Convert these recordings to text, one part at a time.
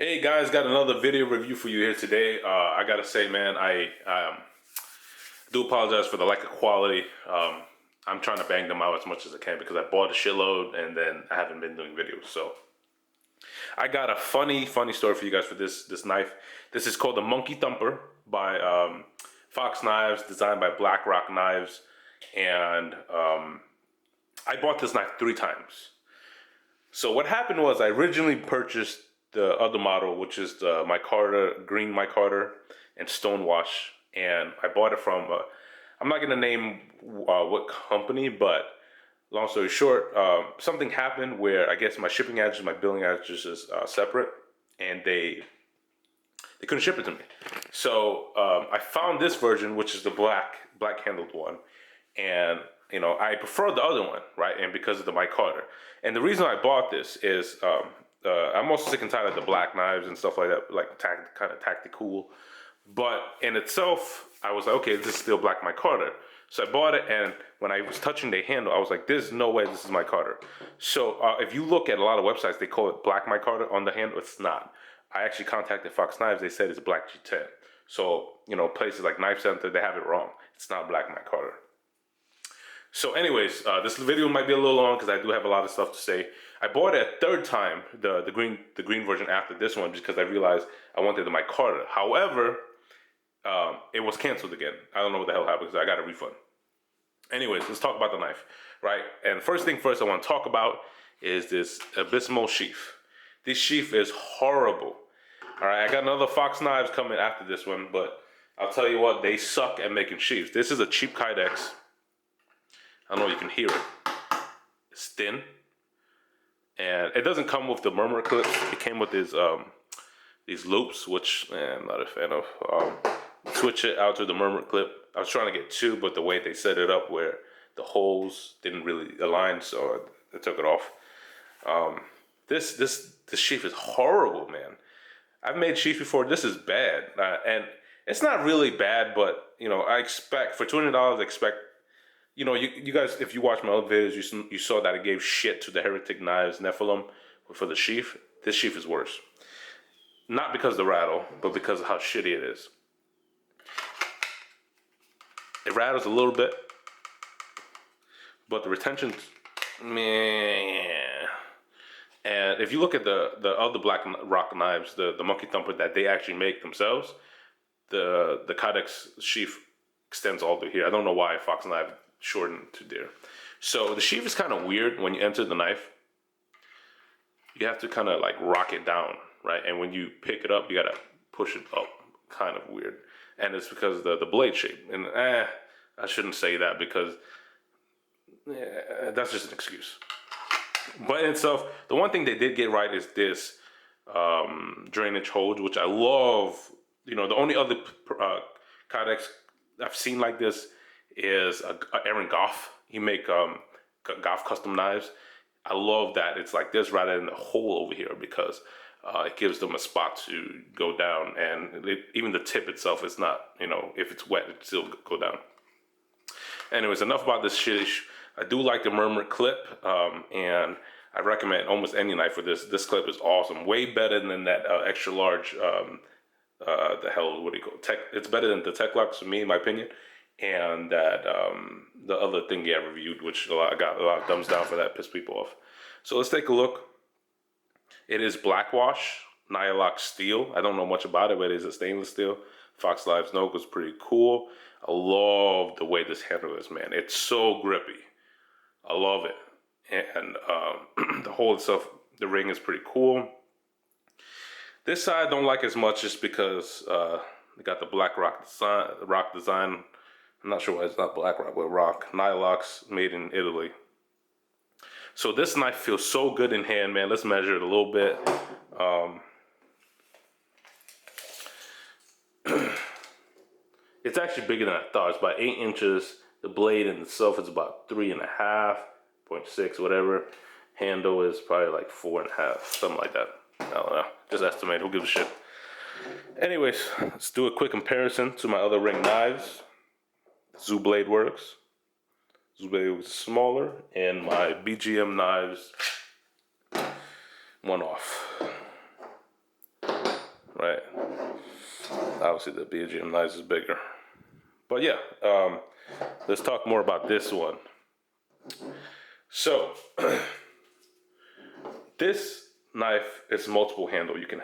Hey guys, got another video review for you here today. I gotta say, man, I do apologize for the lack of quality. I'm trying to bang them out as much as I can because I bought a shitload and then I haven't been doing videos. So I got a funny story for you guys for this knife. This is called the Monkey Thumper by Fox Knives, designed by Black Rock Knives, and I bought this knife 3 times. So what happened was I originally purchased the other model, which is the micarta, green micarta and stonewash, and I bought it from, I'm not gonna name what company, but long story short, something happened where I guess my shipping address, my billing address is separate, and they couldn't ship it to me. So I found this version, which is the black handled one, and you know, I prefer the other one, right? And because of the micarta. And the reason I bought this is I'm also sick and tired of the black knives and stuff like that, like kind of tactical. But in itself, I was like, okay, this is still black micarta. So I bought it, and when I was touching the handle, I was like, there's no way this is micarta. So if you look at a lot of websites, they call it black micarta on the handle. It's not. I actually contacted Fox Knives. They said it's black G10. So, you know, places like Knife Center, they have it wrong. It's not black micarta. So anyways, this video might be a little long because I do have a lot of stuff to say. I bought it a 3rd time, the green version after this one, because I realized I wanted the micarta. However, it was canceled again. I don't know what the hell happened because I got a refund. Anyways, let's talk about the knife, right? And first thing first I want to talk about is this abysmal sheath. This sheath is horrible. All right, I got another Fox Knives coming after this one, but I'll tell you what, they suck at making sheaths. This is a cheap Kydex. I don't know if you can hear it. It's thin. And it doesn't come with the murmur clips. It came with these loops, which I'm not a fan of. Switch it out to the murmur clip. I was trying to get 2, but the way they set it up where the holes didn't really align, so I took it off. This sheath is horrible, man. I've made sheaths before. This is bad. And it's not really bad, but, you know, I expect, for $200, I expect, you know, you guys, if you watch my other videos, you saw that I gave shit to the Heretic Knives Nephilim for the sheath. This sheath is worse. Not because of the rattle, but because of how shitty it is. It rattles a little bit, but the retention's meh. And if you look at the other Black Rock Knives, the Monkey Thumper that they actually make themselves, the Kydex sheath extends all the way here. I don't know why Fox Knife shortened to there. So the sheath is kind of weird when you enter the knife. You have to kind of like rock it down, right? And when you pick it up, you gotta push it up, kind of weird. And it's because of the blade shape. And I shouldn't say that because that's just an excuse. But in itself, the one thing they did get right is this drainage hose, which I love. You know, the only other Kydex I've seen like this is Aaron Goff. He make Goff custom knives. I love that it's like this rather than the hole over here because it gives them a spot to go down, and even the tip itself is not, you know, if it's wet, it still go down. Anyways, enough about this shit. I do like the murmur clip, and I recommend almost any knife for this. This clip is awesome, way better than that extra large. The hell, what do you call it? It's better than the Tech Locks, for me, in my opinion, and that the other thing I reviewed, which I got a lot of thumbs down for that, pissed people off. So let's take a look. It is blackwash, Nylock steel. I don't know much about it, but it is a stainless steel. Fox Knives Note was pretty cool. I love the way this handle is, man. It's so grippy. I love it. And the hole itself, the ring is pretty cool. This side I don't like as much just because they got the Black Rock design. I'm not sure why it's not Black Rock, but Rock. Nylocks made in Italy. So this knife feels so good in hand, man. Let's measure it a little bit. It's actually bigger than I thought. It's about 8 inches. The blade in itself is about 3.5, 0.6, whatever. Handle is probably like 4.5, something like that. I don't know. Just estimate. Who gives a shit? Anyways, let's do a quick comparison to my other ring knives. Zoo Blade Works. Zoo Blade was smaller, and my BGM knives one off. right? Obviously the BGM knives is bigger. But yeah, let's talk more about this one. So, this knife is multiple handle. You can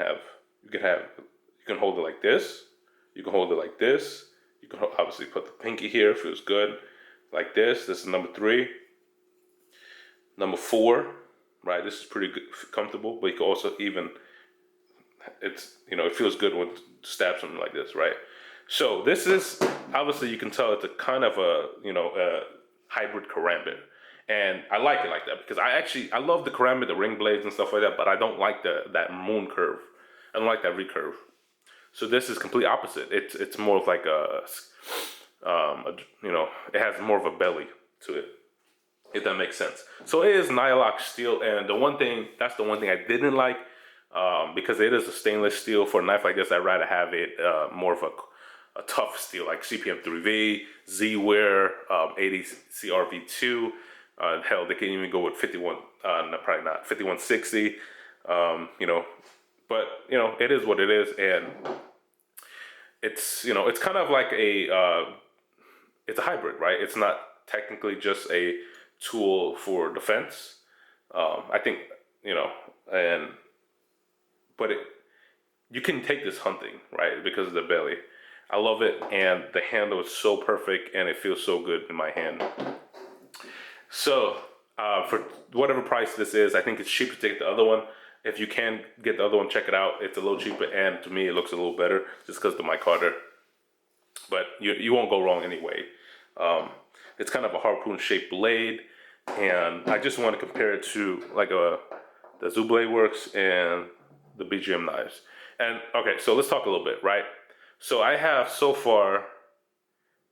hold it like this. You can hold it like this. You can obviously put the pinky here, feels good. Like this. This is number 3. Number 4, right? This is pretty good, comfortable, but you can also even, it feels good when you stab something like this, right? So this is, obviously you can tell it's a kind of a hybrid karambit. And I like it like that because I love the karambit, the ring blades and stuff like that, but I don't like that moon curve. I don't like that recurve. So this is complete opposite. It's more of like it has more of a belly to it, if that makes sense. So it is Nylock steel, and that's the one thing I didn't like, because it is a stainless steel. For a knife like this, I'd rather have it more of a tough steel, like CPM3V, Z-Wear, 80 CRV2. Hell, they can even go with 51, no, probably not, 5160, but, it is what it is, and it's kind of like it's a hybrid, right? It's not technically just a tool for defense. I think, but you can take this hunting, right? Because of the belly. I love it, and the handle is so perfect, and it feels so good in my hand. So, for whatever price this is, I think it's cheaper to get the other one. If you can get the other one, check it out. It's a little cheaper, and to me, it looks a little better just because of the mic harder. But you won't go wrong anyway. It's kind of a harpoon-shaped blade, and I just want to compare it to like the Zoo Blade Works and the BGM knives. And okay, so let's talk a little bit, right? So I have so far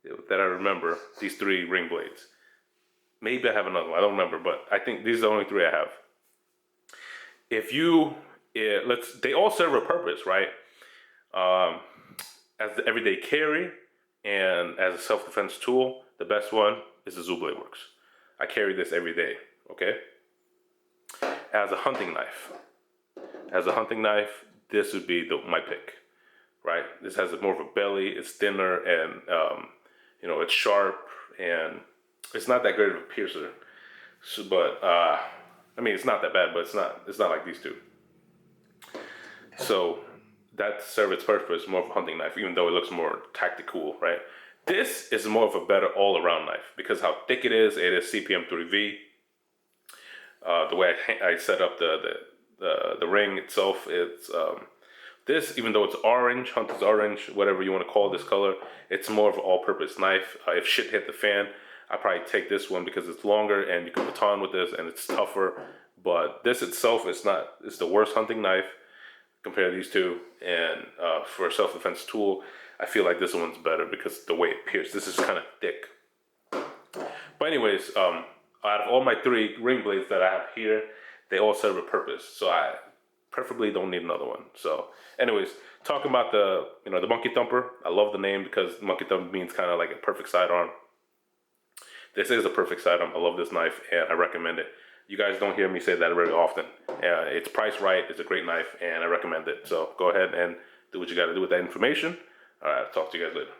that I remember these 3 ring blades. Maybe I have another one, I don't remember, but I think these are the only 3 I have. They all serve a purpose, right? As the everyday carry and as a self-defense tool, the best one is the Zoo Blade Works. I carry this every day, okay? As a hunting knife, this would be my pick, right? This has more of a belly, it's thinner, and it's sharp, and it's not that great of a piercer. So, but it's not that bad, but it's not like these 2. So that serves its purpose, more of a hunting knife, even though it looks more tactical, right? This is more of a better all-around knife because how thick it is CPM3V. The way I set up the ring itself, it's this, even though it's orange, hunter's orange, whatever you want to call this color, it's more of an all-purpose knife. If shit hit the fan, I probably take this one because it's longer and you can baton with this and it's tougher. But this itself it's the worst hunting knife compared to these 2. And for a self-defense tool, I feel like this one's better because the way it pierces, this is kind of thick. But anyways, out of all my 3 ring blades that I have here, they all serve a purpose. So I preferably don't need another one. So anyways, talking about the Monkey Thumper, I love the name because Monkey Thumper means kind of like a perfect sidearm. This is a perfect sidearm. I love this knife, and I recommend it. You guys don't hear me say that very often. It's priced right. It's a great knife, and I recommend it. So go ahead and do what you got to do with that information. All right, I'll talk to you guys later.